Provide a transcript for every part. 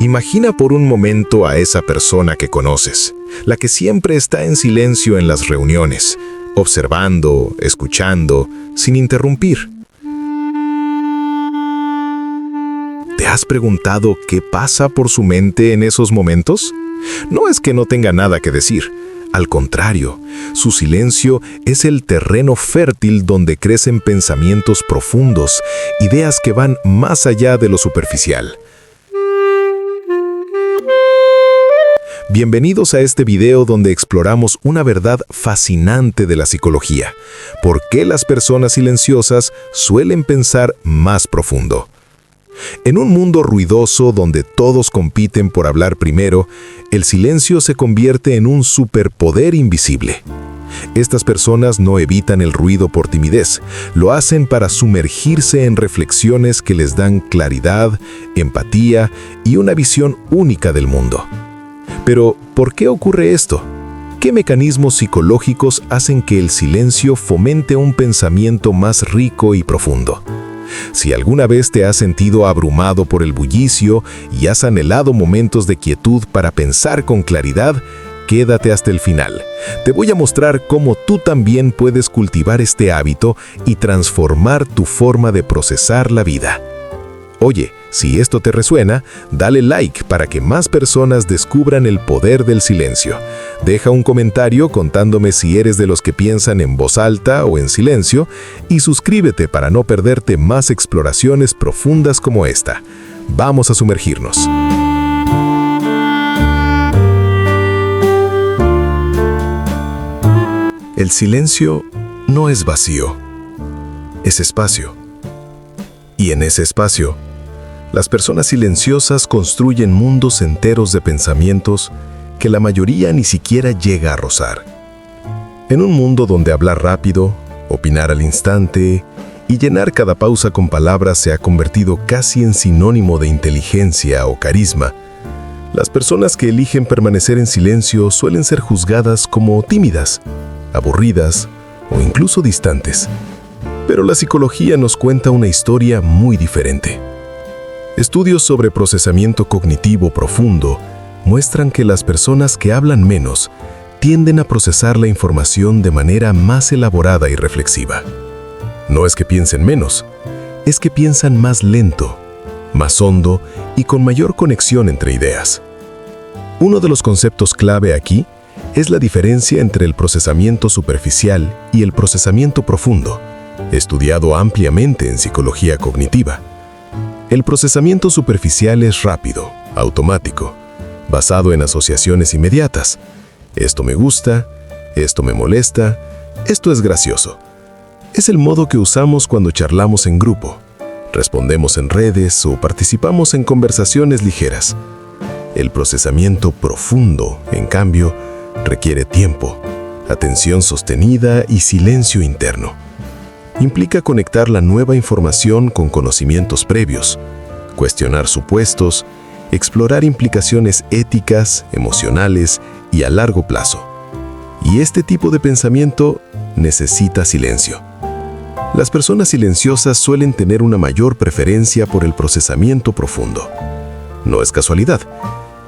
Imagina por un momento a esa persona que conoces, la que siempre está en silencio en las reuniones, observando, escuchando, sin interrumpir. ¿Te has preguntado qué pasa por su mente en esos momentos? No es que no tenga nada que decir. Al contrario, su silencio es el terreno fértil donde crecen pensamientos profundos, ideas que van más allá de lo superficial. Bienvenidos a este video donde exploramos una verdad fascinante de la psicología. ¿Por qué las personas silenciosas suelen pensar más profundo? En un mundo ruidoso donde todos compiten por hablar primero, el silencio se convierte en un superpoder invisible. Estas personas no evitan el ruido por timidez, lo hacen para sumergirse en reflexiones que les dan claridad, empatía y una visión única del mundo. Pero, ¿por qué ocurre esto? ¿Qué mecanismos psicológicos hacen que el silencio fomente un pensamiento más rico y profundo? Si alguna vez te has sentido abrumado por el bullicio y has anhelado momentos de quietud para pensar con claridad, quédate hasta el final. Te voy a mostrar cómo tú también puedes cultivar este hábito y transformar tu forma de procesar la vida. Oye, si esto te resuena, dale like para que más personas descubran el poder del silencio. Deja un comentario contándome si eres de los que piensan en voz alta o en silencio y suscríbete para no perderte más exploraciones profundas como esta. Vamos a sumergirnos. El silencio no es vacío, es espacio. Y en ese espacio, las personas silenciosas construyen mundos enteros de pensamientos que la mayoría ni siquiera llega a rozar. En un mundo donde hablar rápido, opinar al instante y llenar cada pausa con palabras se ha convertido casi en sinónimo de inteligencia o carisma, las personas que eligen permanecer en silencio suelen ser juzgadas como tímidas, aburridas o incluso distantes. Pero la psicología nos cuenta una historia muy diferente. Estudios sobre procesamiento cognitivo profundo muestran que las personas que hablan menos tienden a procesar la información de manera más elaborada y reflexiva. No es que piensen menos, es que piensan más lento, más hondo y con mayor conexión entre ideas. Uno de los conceptos clave aquí es la diferencia entre el procesamiento superficial y el procesamiento profundo, estudiado ampliamente en psicología cognitiva. El procesamiento superficial es rápido, automático, basado en asociaciones inmediatas. Esto me gusta, esto me molesta, esto es gracioso. Es el modo que usamos cuando charlamos en grupo, respondemos en redes o participamos en conversaciones ligeras. El procesamiento profundo, en cambio, requiere tiempo, atención sostenida y silencio interno. Implica conectar la nueva información con conocimientos previos, cuestionar supuestos, explorar implicaciones éticas, emocionales y a largo plazo. Y este tipo de pensamiento necesita silencio. Las personas silenciosas suelen tener una mayor preferencia por el procesamiento profundo. No es casualidad.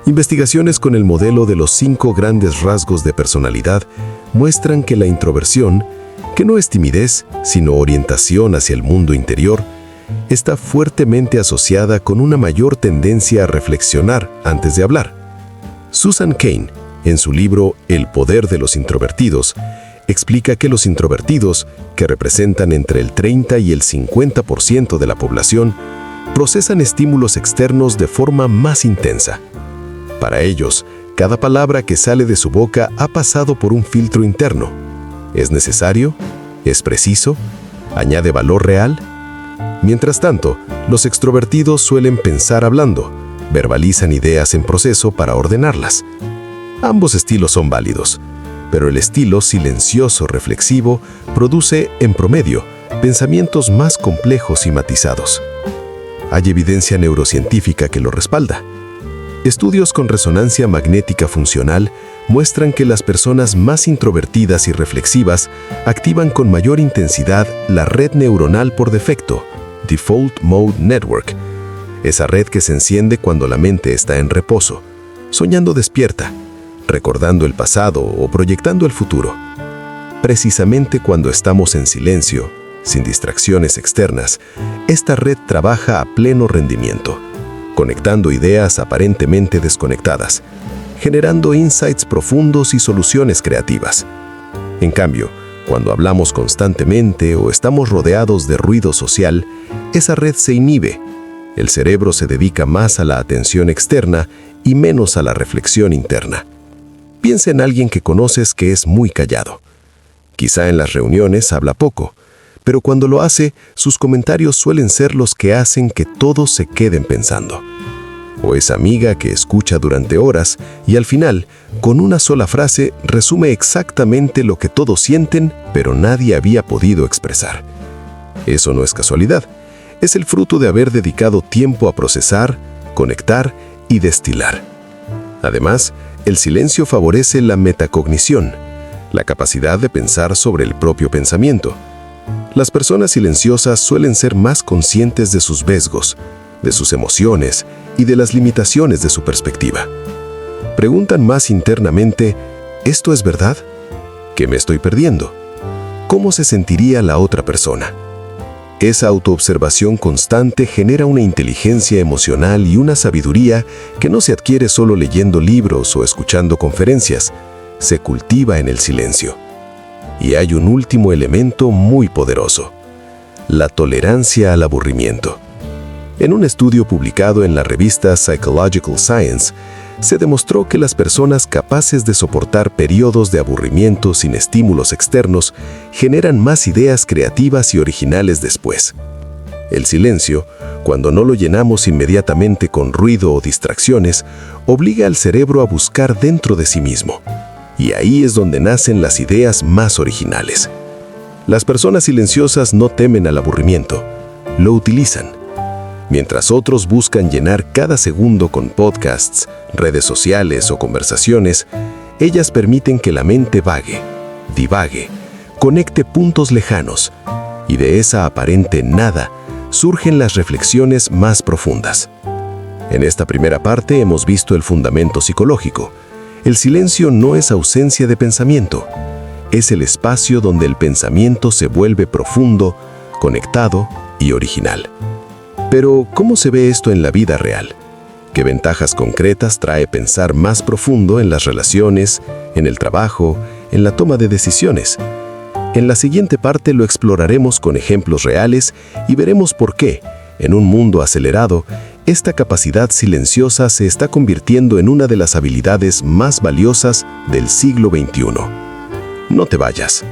Investigaciones con el modelo de los 5 grandes rasgos de personalidad muestran que la introversión, que no es timidez, sino orientación hacia el mundo interior, está fuertemente asociada con una mayor tendencia a reflexionar antes de hablar. Susan Cain, en su libro El poder de los introvertidos, explica que los introvertidos, que representan entre el 30 y el 50% de la población, procesan estímulos externos de forma más intensa. Para ellos, cada palabra que sale de su boca ha pasado por un filtro interno. ¿Es necesario? ¿Es preciso? ¿Añade valor real? Mientras tanto, los extrovertidos suelen pensar hablando, verbalizan ideas en proceso para ordenarlas. Ambos estilos son válidos, pero el estilo silencioso reflexivo produce, en promedio, pensamientos más complejos y matizados. Hay evidencia neurocientífica que lo respalda. Estudios con resonancia magnética funcional muestran que las personas más introvertidas y reflexivas activan con mayor intensidad la red neuronal por defecto, Default Mode Network. esa red que se enciende cuando la mente está en reposo, soñando despierta, recordando el pasado o proyectando el futuro. Precisamente cuando estamos en silencio, sin distracciones externas, esta red trabaja a pleno rendimiento, conectando ideas aparentemente desconectadas, generando insights profundos y soluciones creativas. En cambio, cuando hablamos constantemente o estamos rodeados de ruido social, esa red se inhibe. El cerebro se dedica más a la atención externa y menos a la reflexión interna. Piensa en alguien que conoces que es muy callado. Quizá en las reuniones habla poco, pero cuando lo hace, sus comentarios suelen ser los que hacen que todos se queden pensando. O esa amiga que escucha durante horas y al final, con una sola frase, resume exactamente lo que todos sienten, pero nadie había podido expresar. Eso no es casualidad, es el fruto de haber dedicado tiempo a procesar, conectar y destilar. Además, el silencio favorece la metacognición, la capacidad de pensar sobre el propio pensamiento. Las personas silenciosas suelen ser más conscientes de sus sesgos, de sus emociones y de las limitaciones de su perspectiva. Preguntan más internamente, ¿esto es verdad? ¿Qué me estoy perdiendo? ¿Cómo se sentiría la otra persona? Esa autoobservación constante genera una inteligencia emocional y una sabiduría que no se adquiere solo leyendo libros o escuchando conferencias, se cultiva en el silencio. Y hay un último elemento muy poderoso: la tolerancia al aburrimiento. En un estudio publicado en la revista Psychological Science, se demostró que las personas capaces de soportar periodos de aburrimiento sin estímulos externos generan más ideas creativas y originales después. El silencio, cuando no lo llenamos inmediatamente con ruido o distracciones, obliga al cerebro a buscar dentro de sí mismo. Y ahí es donde nacen las ideas más originales. Las personas silenciosas no temen al aburrimiento, lo utilizan. Mientras otros buscan llenar cada segundo con podcasts, redes sociales o conversaciones, ellas permiten que la mente vague, divague, conecte puntos lejanos, y de esa aparente nada surgen las reflexiones más profundas. En esta primera parte hemos visto el fundamento psicológico. El silencio no es ausencia de pensamiento, es el espacio donde el pensamiento se vuelve profundo, conectado y original. Pero, ¿cómo se ve esto en la vida real? ¿Qué ventajas concretas trae pensar más profundo en las relaciones, en el trabajo, en la toma de decisiones? En la siguiente parte lo exploraremos con ejemplos reales y veremos por qué, en un mundo acelerado, esta capacidad silenciosa se está convirtiendo en una de las habilidades más valiosas del siglo XXI. No te vayas.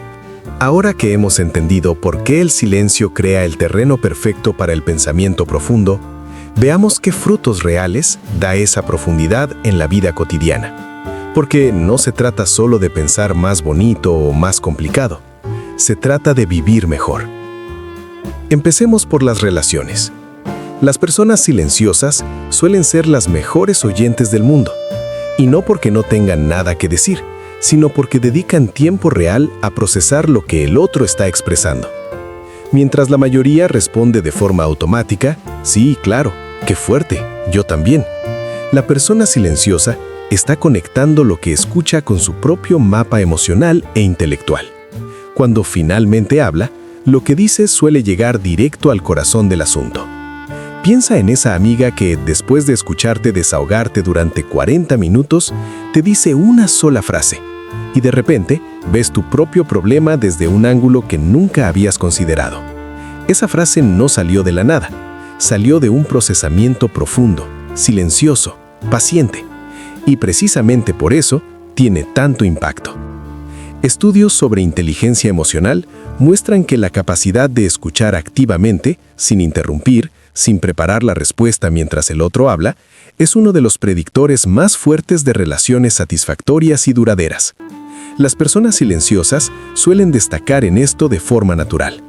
Ahora que hemos entendido por qué el silencio crea el terreno perfecto para el pensamiento profundo, veamos qué frutos reales da esa profundidad en la vida cotidiana. Porque no se trata solo de pensar más bonito o más complicado, se trata de vivir mejor. Empecemos por las relaciones. Las personas silenciosas suelen ser las mejores oyentes del mundo, y no porque no tengan nada que decir, sino porque dedican tiempo real a procesar lo que el otro está expresando. Mientras la mayoría responde de forma automática, sí, claro, qué fuerte, yo también. La persona silenciosa está conectando lo que escucha con su propio mapa emocional e intelectual. Cuando finalmente habla, lo que dice suele llegar directo al corazón del asunto. Piensa en esa amiga que, después de escucharte desahogarte durante 40 minutos, te dice una sola frase, y de repente ves tu propio problema desde un ángulo que nunca habías considerado. Esa frase no salió de la nada, salió de un procesamiento profundo, silencioso, paciente, y precisamente por eso tiene tanto impacto. Estudios sobre inteligencia emocional muestran que la capacidad de escuchar activamente, sin interrumpir, sin preparar la respuesta mientras el otro habla, es uno de los predictores más fuertes de relaciones satisfactorias y duraderas. Las personas silenciosas suelen destacar en esto de forma natural.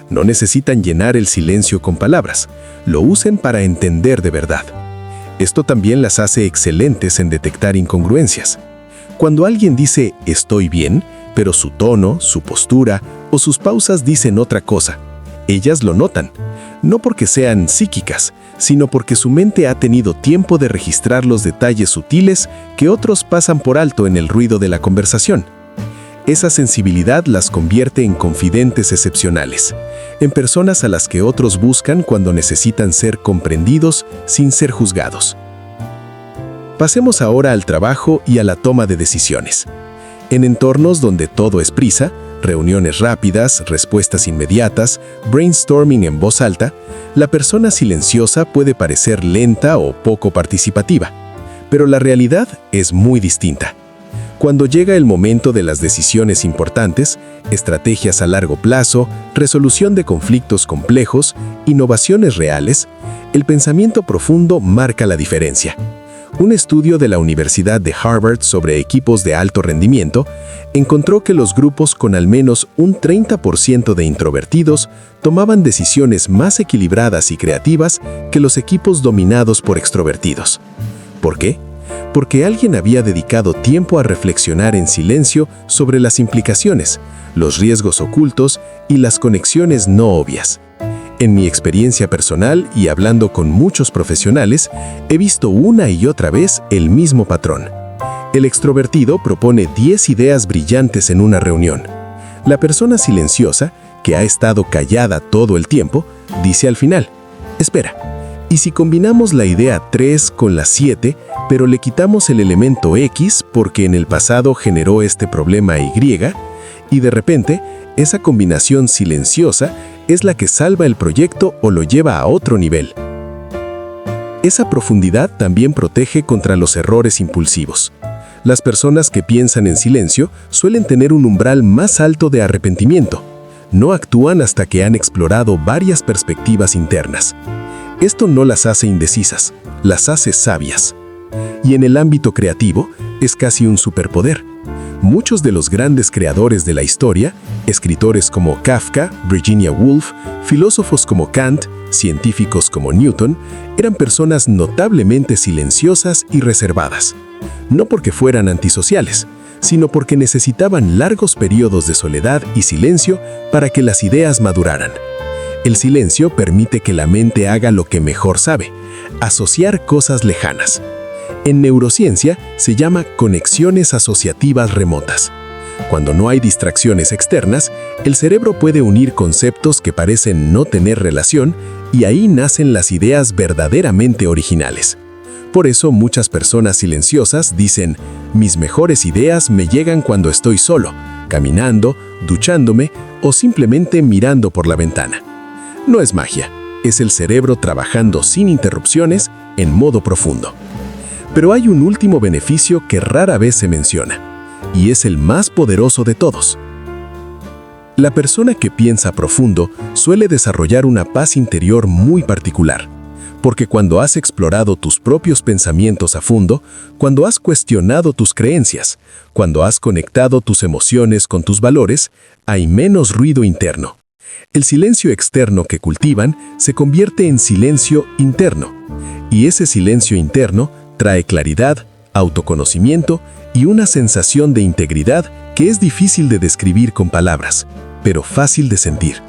No necesitan llenar el silencio con palabras, lo usan para entender de verdad. Esto también las hace excelentes en detectar incongruencias. Cuando alguien dice «estoy bien», pero su tono, su postura o sus pausas dicen otra cosa, Ellas lo notan, no porque sean psíquicas, sino porque su mente ha tenido tiempo de registrar los detalles sutiles que otros pasan por alto en el ruido de la conversación. Esa sensibilidad las convierte en confidentes excepcionales, en personas a las que otros buscan cuando necesitan ser comprendidos sin ser juzgados. Pasemos ahora al trabajo y a la toma de decisiones. En entornos donde todo es prisa, reuniones rápidas, respuestas inmediatas, brainstorming en voz alta, la persona silenciosa puede parecer lenta o poco participativa, pero la realidad es muy distinta. Cuando llega el momento de las decisiones importantes, estrategias a largo plazo, resolución de conflictos complejos, innovaciones reales, el pensamiento profundo marca la diferencia. Un estudio de la Universidad de Harvard sobre equipos de alto rendimiento encontró que los grupos con al menos un 30% de introvertidos tomaban decisiones más equilibradas y creativas que los equipos dominados por extrovertidos. ¿Por qué? Porque alguien había dedicado tiempo a reflexionar en silencio sobre las implicaciones, los riesgos ocultos y las conexiones no obvias. En mi experiencia personal y hablando con muchos profesionales, he visto una y otra vez el mismo patrón. El extrovertido propone 10 ideas brillantes en una reunión. La persona silenciosa, que ha estado callada todo el tiempo, dice al final: espera, ¿y si combinamos la idea 3 con la 7, pero le quitamos el elemento X porque en el pasado generó este problema Y? Y de repente, esa combinación silenciosa es la que salva el proyecto o lo lleva a otro nivel. Esa profundidad también protege contra los errores impulsivos. Las personas que piensan en silencio suelen tener un umbral más alto de arrepentimiento. No actúan hasta que han explorado varias perspectivas internas. Esto no las hace indecisas, las hace sabias. Y en el ámbito creativo, es casi un superpoder. Muchos de los grandes creadores de la historia, escritores como Kafka, Virginia Woolf, filósofos como Kant, científicos como Newton, eran personas notablemente silenciosas y reservadas. No porque fueran antisociales, sino porque necesitaban largos periodos de soledad y silencio para que las ideas maduraran. El silencio permite que la mente haga lo que mejor sabe: asociar cosas lejanas. En neurociencia se llama conexiones asociativas remotas. Cuando no hay distracciones externas, el cerebro puede unir conceptos que parecen no tener relación y ahí nacen las ideas verdaderamente originales. Por eso muchas personas silenciosas dicen: mis mejores ideas me llegan cuando estoy solo, caminando, duchándome o simplemente mirando por la ventana. No es magia, es el cerebro trabajando sin interrupciones en modo profundo. Pero hay un último beneficio que rara vez se menciona, y es el más poderoso de todos. La persona que piensa profundo suele desarrollar una paz interior muy particular, porque cuando has explorado tus propios pensamientos a fondo, cuando has cuestionado tus creencias, cuando has conectado tus emociones con tus valores, hay menos ruido interno. El silencio externo que cultivan se convierte en silencio interno, y ese silencio interno trae claridad, autoconocimiento y una sensación de integridad que es difícil de describir con palabras, pero fácil de sentir.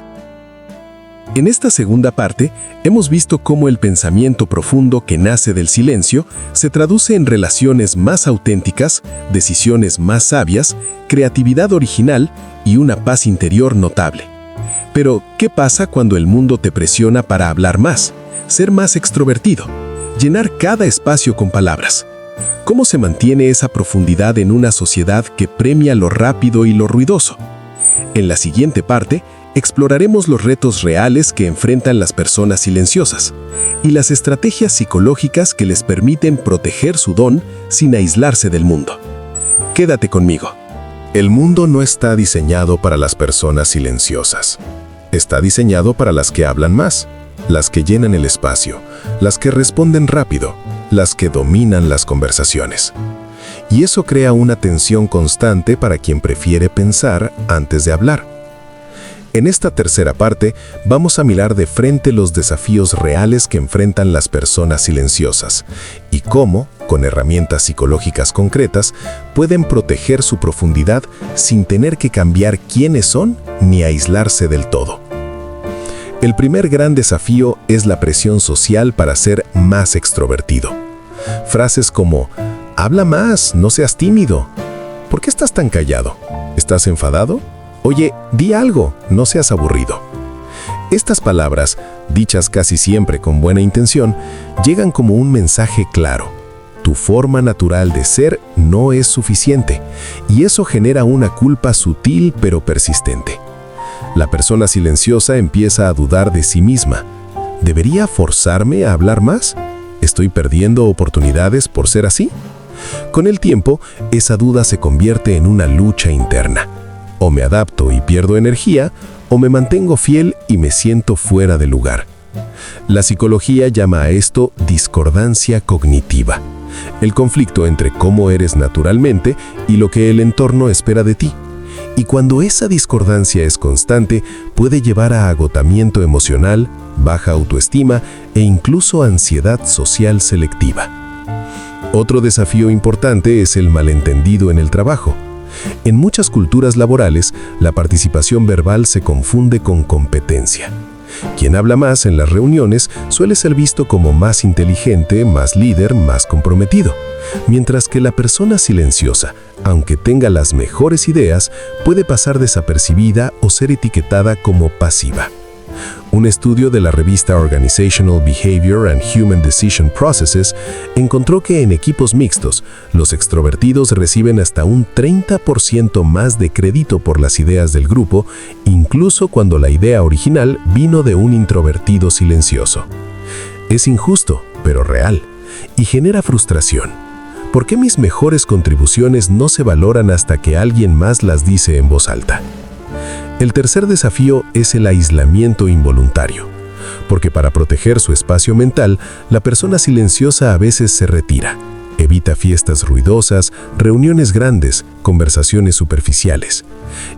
En esta segunda parte, hemos visto cómo el pensamiento profundo que nace del silencio se traduce en relaciones más auténticas, decisiones más sabias, creatividad original y una paz interior notable. Pero, ¿qué pasa cuando el mundo te presiona para hablar más, ser más extrovertido, llenar cada espacio con palabras? ¿Cómo se mantiene esa profundidad en una sociedad que premia lo rápido y lo ruidoso? En la siguiente parte, exploraremos los retos reales que enfrentan las personas silenciosas y las estrategias psicológicas que les permiten proteger su don sin aislarse del mundo. Quédate conmigo. El mundo no está diseñado para las personas silenciosas. Está diseñado para las que hablan más, las que llenan el espacio, las que responden rápido, las que dominan las conversaciones. Y eso crea una tensión constante para quien prefiere pensar antes de hablar. En esta tercera parte vamos a mirar de frente los desafíos reales que enfrentan las personas silenciosas y cómo, con herramientas psicológicas concretas, pueden proteger su profundidad sin tener que cambiar quiénes son ni aislarse del todo. El primer gran desafío es la presión social para ser más extrovertido. Frases como, habla más, no seas tímido. ¿Por qué estás tan callado? ¿Estás enfadado? Oye, di algo, no seas aburrido. Estas palabras, dichas casi siempre con buena intención, llegan como un mensaje claro. Tu forma natural de ser no es suficiente, y eso genera una culpa sutil pero persistente. La persona silenciosa empieza a dudar de sí misma. ¿Debería forzarme a hablar más? ¿Estoy perdiendo oportunidades por ser así? Con el tiempo, esa duda se convierte en una lucha interna. O me adapto y pierdo energía, o me mantengo fiel y me siento fuera de lugar. La psicología llama a esto discordancia cognitiva, el conflicto entre cómo eres naturalmente y lo que el entorno espera de ti. Y cuando esa discordancia es constante, puede llevar a agotamiento emocional, baja autoestima e incluso ansiedad social selectiva. Otro desafío importante es el malentendido en el trabajo. En muchas culturas laborales, la participación verbal se confunde con competencia. Quien habla más en las reuniones suele ser visto como más inteligente, más líder, más comprometido, mientras que la persona silenciosa, aunque tenga las mejores ideas, puede pasar desapercibida o ser etiquetada como pasiva. Un estudio de la revista Organizational Behavior and Human Decision Processes encontró que en equipos mixtos, los extrovertidos reciben hasta un 30% más de crédito por las ideas del grupo, incluso cuando la idea original vino de un introvertido silencioso. Es injusto, pero real, y genera frustración. ¿Por qué mis mejores contribuciones no se valoran hasta que alguien más las dice en voz alta? El tercer desafío es el aislamiento involuntario, porque para proteger su espacio mental, la persona silenciosa a veces se retira, evita fiestas ruidosas, reuniones grandes, conversaciones superficiales.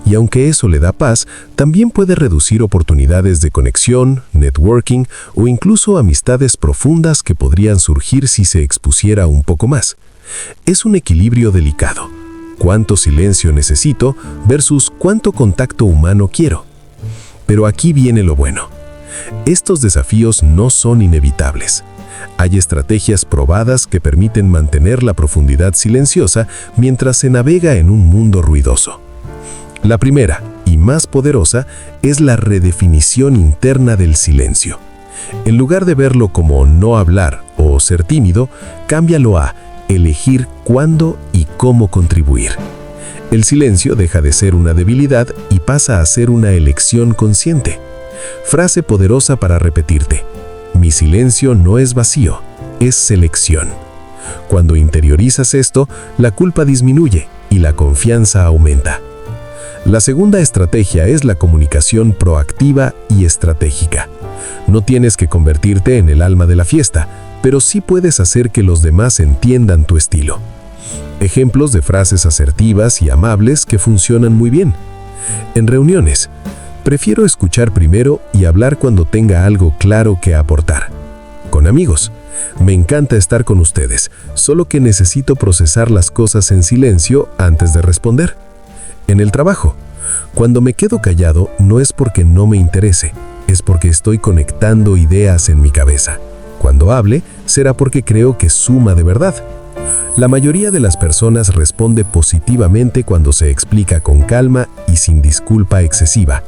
Y aunque eso le da paz, también puede reducir oportunidades de conexión, networking o incluso amistades profundas que podrían surgir si se expusiera un poco más. Es un equilibrio delicado. ¿Cuánto silencio necesito versus cuánto contacto humano quiero? Pero aquí viene lo bueno. Estos desafíos no son inevitables. Hay estrategias probadas que permiten mantener la profundidad silenciosa mientras se navega en un mundo ruidoso. La primera, y más poderosa, es la redefinición interna del silencio. En lugar de verlo como no hablar o ser tímido, cámbialo a elegir cuándo y cómo contribuir. El silencio deja de ser una debilidad y pasa a ser una elección consciente. Frase poderosa para repetirte: mi silencio no es vacío, es selección. Cuando interiorizas esto, la culpa disminuye y la confianza aumenta. La segunda estrategia es la comunicación proactiva y estratégica. No tienes que convertirte en el alma de la fiesta, pero sí puedes hacer que los demás entiendan tu estilo. Ejemplos de frases asertivas y amables que funcionan muy bien. En reuniones, prefiero escuchar primero y hablar cuando tenga algo claro que aportar. Con amigos, me encanta estar con ustedes, solo que necesito procesar las cosas en silencio antes de responder. En el trabajo, cuando me quedo callado no es porque no me interese, es porque estoy conectando ideas en mi cabeza. Cuando hable, será porque creo que suma de verdad. La mayoría de las personas responde positivamente cuando se explica con calma y sin disculpa excesiva.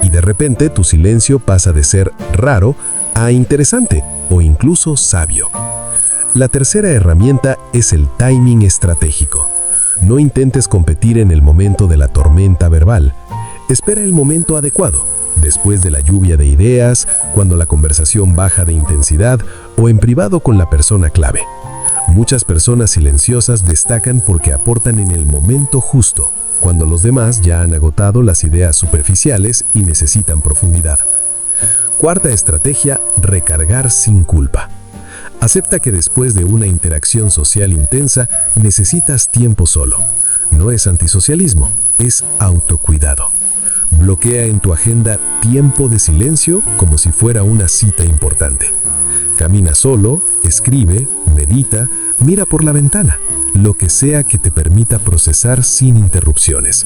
Y de repente tu silencio pasa de ser raro a interesante o incluso sabio. La tercera herramienta es el timing estratégico. No intentes competir en el momento de la tormenta verbal. Espera el momento adecuado. Después de la lluvia de ideas, cuando la conversación baja de intensidad o en privado con la persona clave. Muchas personas silenciosas destacan porque aportan en el momento justo, cuando los demás ya han agotado las ideas superficiales y necesitan profundidad. Cuarta estrategia, recargar sin culpa. Acepta que después de una interacción social intensa necesitas tiempo solo. No es antisocialismo, es autocuidado. Bloquea en tu agenda tiempo de silencio como si fuera una cita importante. Camina solo, escribe, medita, mira por la ventana, lo que sea que te permita procesar sin interrupciones.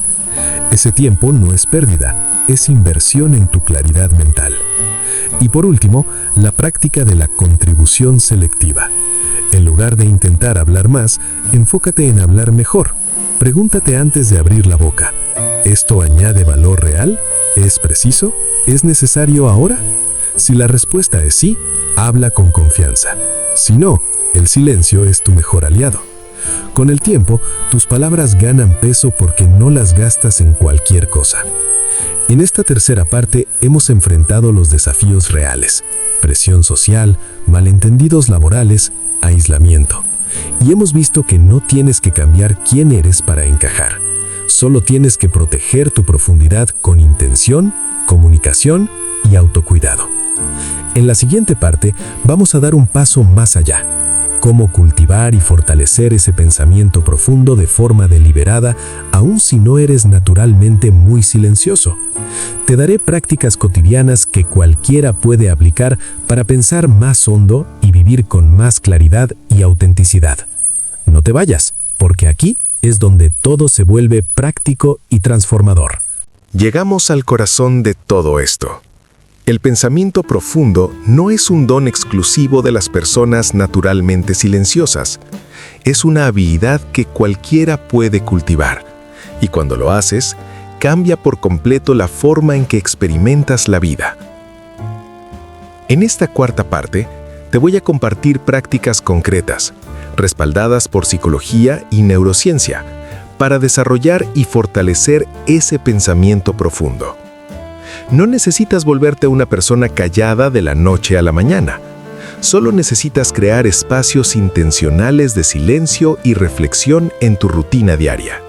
Ese tiempo no es pérdida, es inversión en tu claridad mental. Y por último, la práctica de la contribución selectiva. En lugar de intentar hablar más, enfócate en hablar mejor. Pregúntate antes de abrir la boca: ¿esto añade valor real? ¿Es preciso? ¿Es necesario ahora? Si la respuesta es sí, habla con confianza. Si no, el silencio es tu mejor aliado. Con el tiempo, tus palabras ganan peso porque no las gastas en cualquier cosa. En esta tercera parte hemos enfrentado los desafíos reales: presión social, malentendidos laborales, aislamiento. Y hemos visto que no tienes que cambiar quién eres para encajar. Solo tienes que proteger tu profundidad con intención, comunicación y autocuidado. En la siguiente parte vamos a dar un paso más allá: cómo cultivar y fortalecer ese pensamiento profundo de forma deliberada, aun si no eres naturalmente muy silencioso. Te daré prácticas cotidianas que cualquiera puede aplicar para pensar más hondo y vivir con más claridad y autenticidad. No te vayas, porque aquí es donde todo se vuelve práctico y transformador. Llegamos al corazón de todo esto. El pensamiento profundo no es un don exclusivo de las personas naturalmente silenciosas. Es una habilidad que cualquiera puede cultivar. Y cuando lo haces, cambia por completo la forma en que experimentas la vida. En esta cuarta parte, te voy a compartir prácticas concretas, respaldadas por psicología y neurociencia, para desarrollar y fortalecer ese pensamiento profundo. No necesitas volverte una persona callada de la noche a la mañana. Solo necesitas crear espacios intencionales de silencio y reflexión en tu rutina diaria.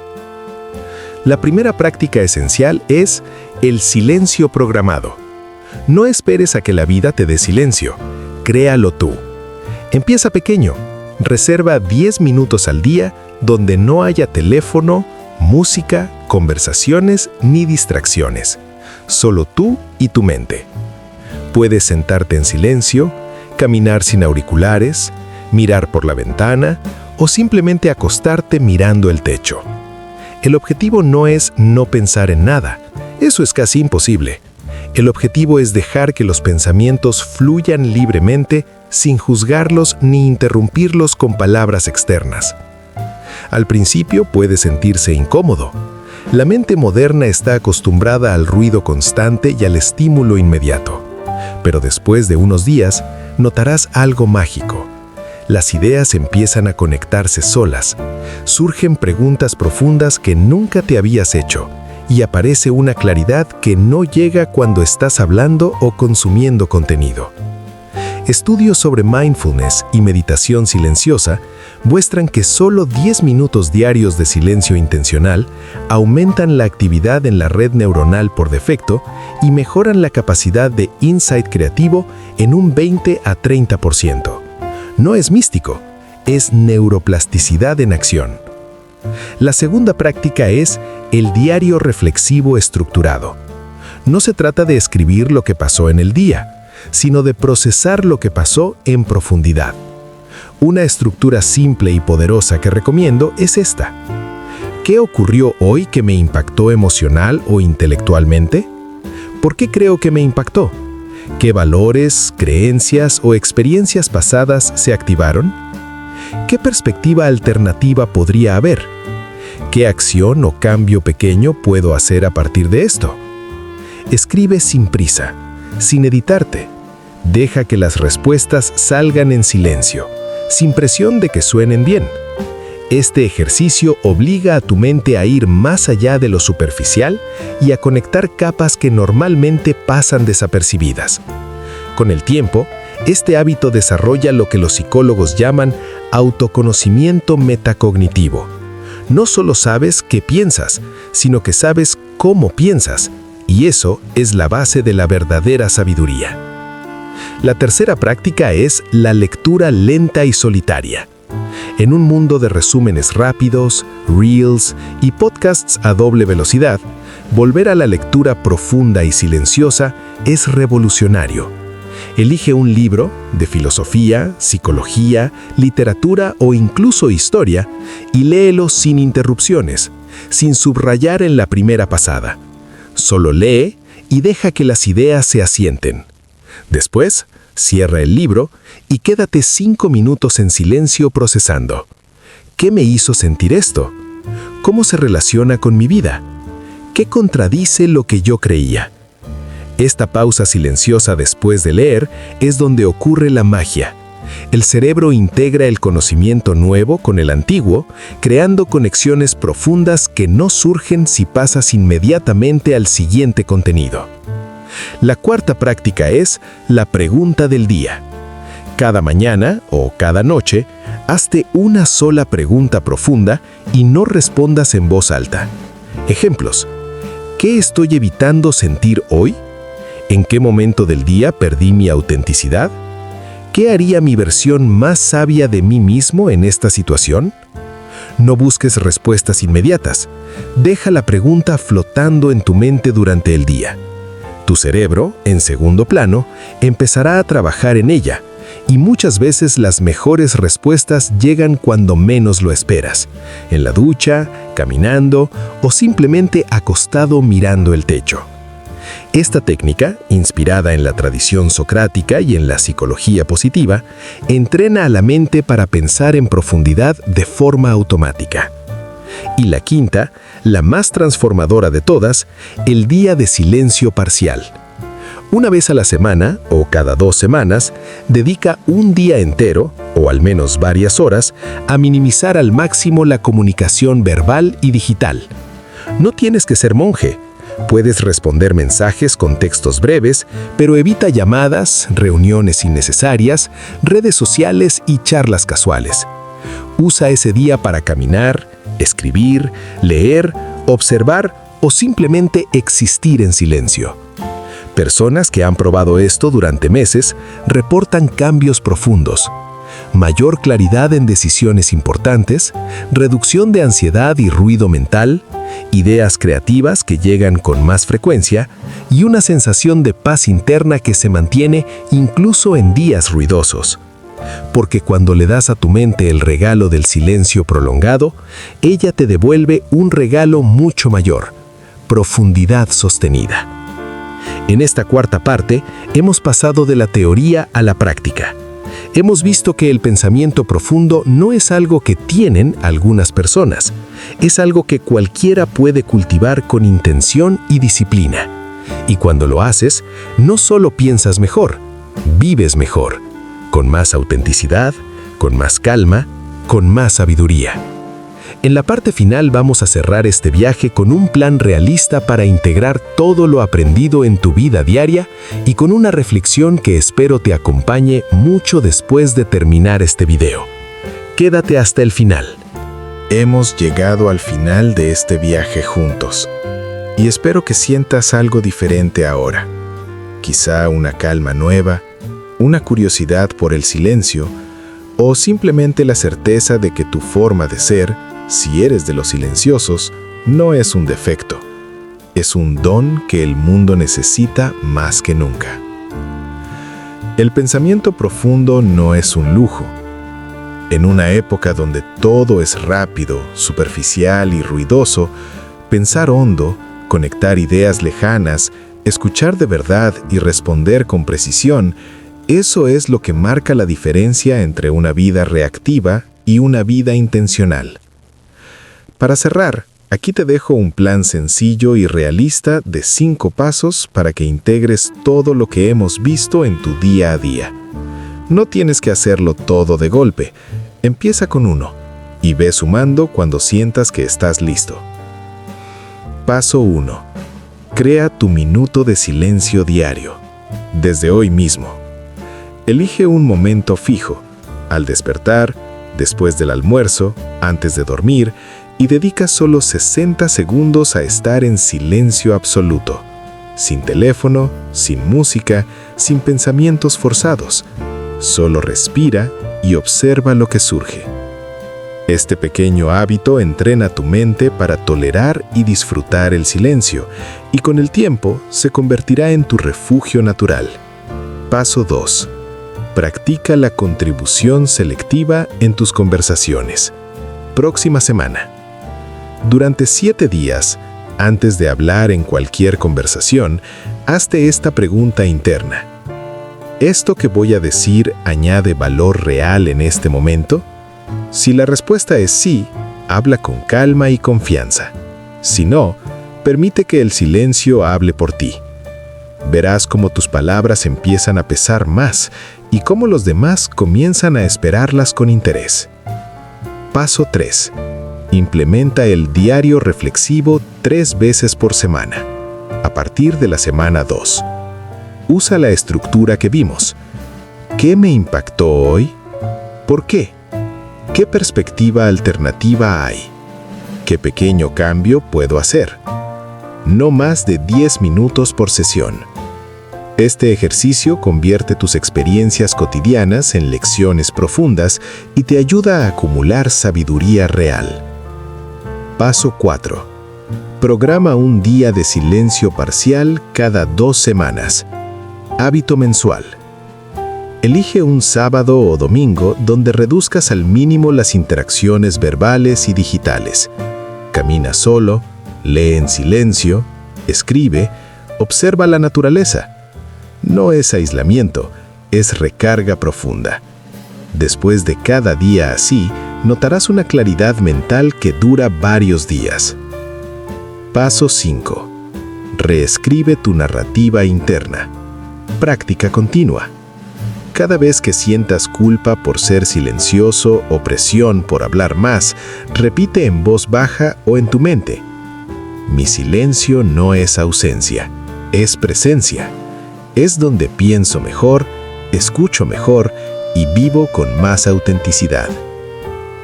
La primera práctica esencial es el silencio programado. No esperes a que la vida te dé silencio. Créalo tú. Empieza pequeño. Reserva 10 minutos al día donde no haya teléfono, música, conversaciones ni distracciones. Solo tú y tu mente. Puedes sentarte en silencio, caminar sin auriculares, mirar por la ventana o simplemente acostarte mirando el techo. El objetivo no es no pensar en nada. Eso es casi imposible. El objetivo es dejar que los pensamientos fluyan libremente sin juzgarlos ni interrumpirlos con palabras externas. Al principio puede sentirse incómodo. La mente moderna está acostumbrada al ruido constante y al estímulo inmediato. Pero después de unos días, notarás algo mágico. Las ideas empiezan a conectarse solas. Surgen preguntas profundas que nunca te habías hecho, y aparece una claridad que no llega cuando estás hablando o consumiendo contenido. Estudios sobre mindfulness y meditación silenciosa muestran que solo 10 minutos diarios de silencio intencional aumentan la actividad en la red neuronal por defecto y mejoran la capacidad de insight creativo en un 20 a 30%. No es místico, es neuroplasticidad en acción. La segunda práctica es el diario reflexivo estructurado. No se trata de escribir lo que pasó en el día, sino de procesar lo que pasó en profundidad. Una estructura simple y poderosa que recomiendo es esta. ¿Qué ocurrió hoy que me impactó emocional o intelectualmente? ¿Por qué creo que me impactó? ¿Qué valores, creencias o experiencias pasadas se activaron? ¿Qué perspectiva alternativa podría haber? ¿Qué acción o cambio pequeño puedo hacer a partir de esto? Escribe sin prisa, sin editarte. Deja que las respuestas salgan en silencio, sin presión de que suenen bien. Este ejercicio obliga a tu mente a ir más allá de lo superficial y a conectar capas que normalmente pasan desapercibidas. Con el tiempo, este hábito desarrolla lo que los psicólogos llaman autoconocimiento metacognitivo. No solo sabes qué piensas, sino que sabes cómo piensas, y eso es la base de la verdadera sabiduría. La tercera práctica es la lectura lenta y solitaria. En un mundo de resúmenes rápidos, reels y podcasts a doble velocidad, volver a la lectura profunda y silenciosa es revolucionario. Elige un libro de filosofía, psicología, literatura o incluso historia y léelo sin interrupciones, sin subrayar en la primera pasada. Solo lee y deja que las ideas se asienten. Después, cierra el libro y quédate 5 minutos en silencio procesando. ¿Qué me hizo sentir esto? ¿Cómo se relaciona con mi vida? ¿Qué contradice lo que yo creía? Esta pausa silenciosa después de leer es donde ocurre la magia. El cerebro integra el conocimiento nuevo con el antiguo, creando conexiones profundas que no surgen si pasas inmediatamente al siguiente contenido. La cuarta práctica es la pregunta del día. Cada mañana o cada noche, hazte una sola pregunta profunda y no respondas en voz alta. Ejemplos: ¿qué estoy evitando sentir hoy? ¿En qué momento del día perdí mi autenticidad? ¿Qué haría mi versión más sabia de mí mismo en esta situación? No busques respuestas inmediatas. Deja la pregunta flotando en tu mente durante el día. Tu cerebro, en segundo plano, empezará a trabajar en ella, y muchas veces las mejores respuestas llegan cuando menos lo esperas, en la ducha, caminando o simplemente acostado mirando el techo. Esta técnica, inspirada en la tradición socrática y en la psicología positiva, entrena a la mente para pensar en profundidad de forma automática. Y la quinta, la más transformadora de todas, el día de silencio parcial. Una vez a la semana, o cada 2 semanas, dedica un día entero, o al menos varias horas, a minimizar al máximo la comunicación verbal y digital. No tienes que ser monje. Puedes responder mensajes con textos breves, pero evita llamadas, reuniones innecesarias, redes sociales y charlas casuales. Usa ese día para caminar, escribir, leer, observar o simplemente existir en silencio. Personas que han probado esto durante meses reportan cambios profundos. Mayor claridad en decisiones importantes, reducción de ansiedad y ruido mental, ideas creativas que llegan con más frecuencia y una sensación de paz interna que se mantiene incluso en días ruidosos. Porque cuando le das a tu mente el regalo del silencio prolongado, ella te devuelve un regalo mucho mayor: profundidad sostenida. En esta cuarta parte, hemos pasado de la teoría a la práctica. Hemos visto que el pensamiento profundo no es algo que tienen algunas personas, es algo que cualquiera puede cultivar con intención y disciplina. Y cuando lo haces, no solo piensas mejor, vives mejor, con más autenticidad, con más calma, con más sabiduría. En la parte final vamos a cerrar este viaje con un plan realista para integrar todo lo aprendido en tu vida diaria y con una reflexión que espero te acompañe mucho después de terminar este video. Quédate hasta el final. Hemos llegado al final de este viaje juntos y espero que sientas algo diferente ahora. Quizá una calma nueva, una curiosidad por el silencio o simplemente la certeza de que tu forma de ser, si eres de los silenciosos, no es un defecto. Es un don que el mundo necesita más que nunca. El pensamiento profundo no es un lujo. En una época donde todo es rápido, superficial y ruidoso, pensar hondo, conectar ideas lejanas, escuchar de verdad y responder con precisión, eso es lo que marca la diferencia entre una vida reactiva y una vida intencional. Para cerrar, aquí te dejo un plan sencillo y realista de 5 pasos para que integres todo lo que hemos visto en tu día a día. No tienes que hacerlo todo de golpe. Empieza con 1 y ve sumando cuando sientas que estás listo. Paso 1. Crea tu minuto de silencio diario. Desde hoy mismo. Elige un momento fijo, al despertar, después del almuerzo, antes de dormir, y dedica solo 60 segundos a estar en silencio absoluto, sin teléfono, sin música, sin pensamientos forzados. Solo respira y observa lo que surge. Este pequeño hábito entrena tu mente para tolerar y disfrutar el silencio, y con el tiempo se convertirá en tu refugio natural. Paso 2. Practica la contribución selectiva en tus conversaciones. Próxima semana. Durante 7 días, antes de hablar en cualquier conversación, hazte esta pregunta interna. ¿Esto que voy a decir añade valor real en este momento? Si la respuesta es sí, habla con calma y confianza. Si no, permite que el silencio hable por ti. Verás cómo tus palabras empiezan a pesar más y cómo los demás comienzan a esperarlas con interés. Paso 3. Implementa el diario reflexivo 3 veces por semana, a partir de la semana 2. Usa la estructura que vimos. ¿Qué me impactó hoy? ¿Por qué? ¿Qué perspectiva alternativa hay? ¿Qué pequeño cambio puedo hacer? No más de 10 minutos por sesión. Este ejercicio convierte tus experiencias cotidianas en lecciones profundas y te ayuda a acumular sabiduría real. Paso 4. Programa un día de silencio parcial cada 2 semanas. Hábito mensual. Elige un sábado o domingo donde reduzcas al mínimo las interacciones verbales y digitales. Camina solo, lee en silencio, escribe, observa la naturaleza. No es aislamiento, es recarga profunda. Después de cada día así, notarás una claridad mental que dura varios días. Paso 5. Reescribe tu narrativa interna. Práctica continua. Cada vez que sientas culpa por ser silencioso o presión por hablar más, repite en voz baja o en tu mente: mi silencio no es ausencia, es presencia. Es donde pienso mejor, escucho mejor y vivo con más autenticidad.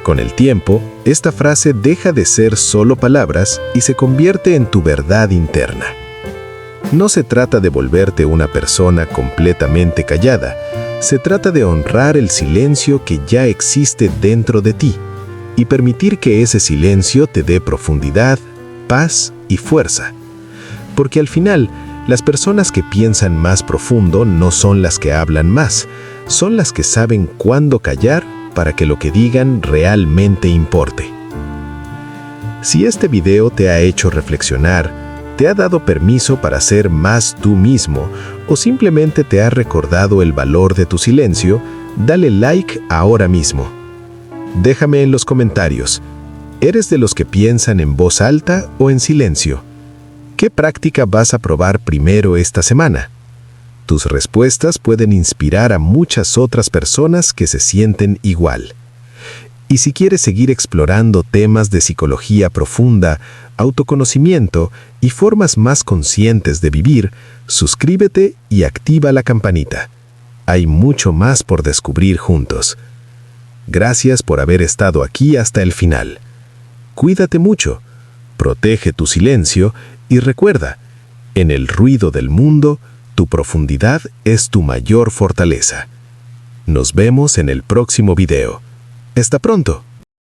Con el tiempo, esta frase deja de ser solo palabras y se convierte en tu verdad interna. No se trata de volverte una persona completamente callada, se trata de honrar el silencio que ya existe dentro de ti y permitir que ese silencio te dé profundidad, paz y fuerza. Porque al final, las personas que piensan más profundo no son las que hablan más, son las que saben cuándo callar para que lo que digan realmente importe. Si este video te ha hecho reflexionar, te ha dado permiso para ser más tú mismo o simplemente te ha recordado el valor de tu silencio, dale like ahora mismo. Déjame en los comentarios, ¿eres de los que piensan en voz alta o en silencio? ¿Qué práctica vas a probar primero esta semana? Tus respuestas pueden inspirar a muchas otras personas que se sienten igual. Y si quieres seguir explorando temas de psicología profunda, autoconocimiento y formas más conscientes de vivir, suscríbete y activa la campanita. Hay mucho más por descubrir juntos. Gracias por haber estado aquí hasta el final. Cuídate mucho, protege tu silencio y recuerda, en el ruido del mundo, tu profundidad es tu mayor fortaleza. Nos vemos en el próximo video. Hasta pronto.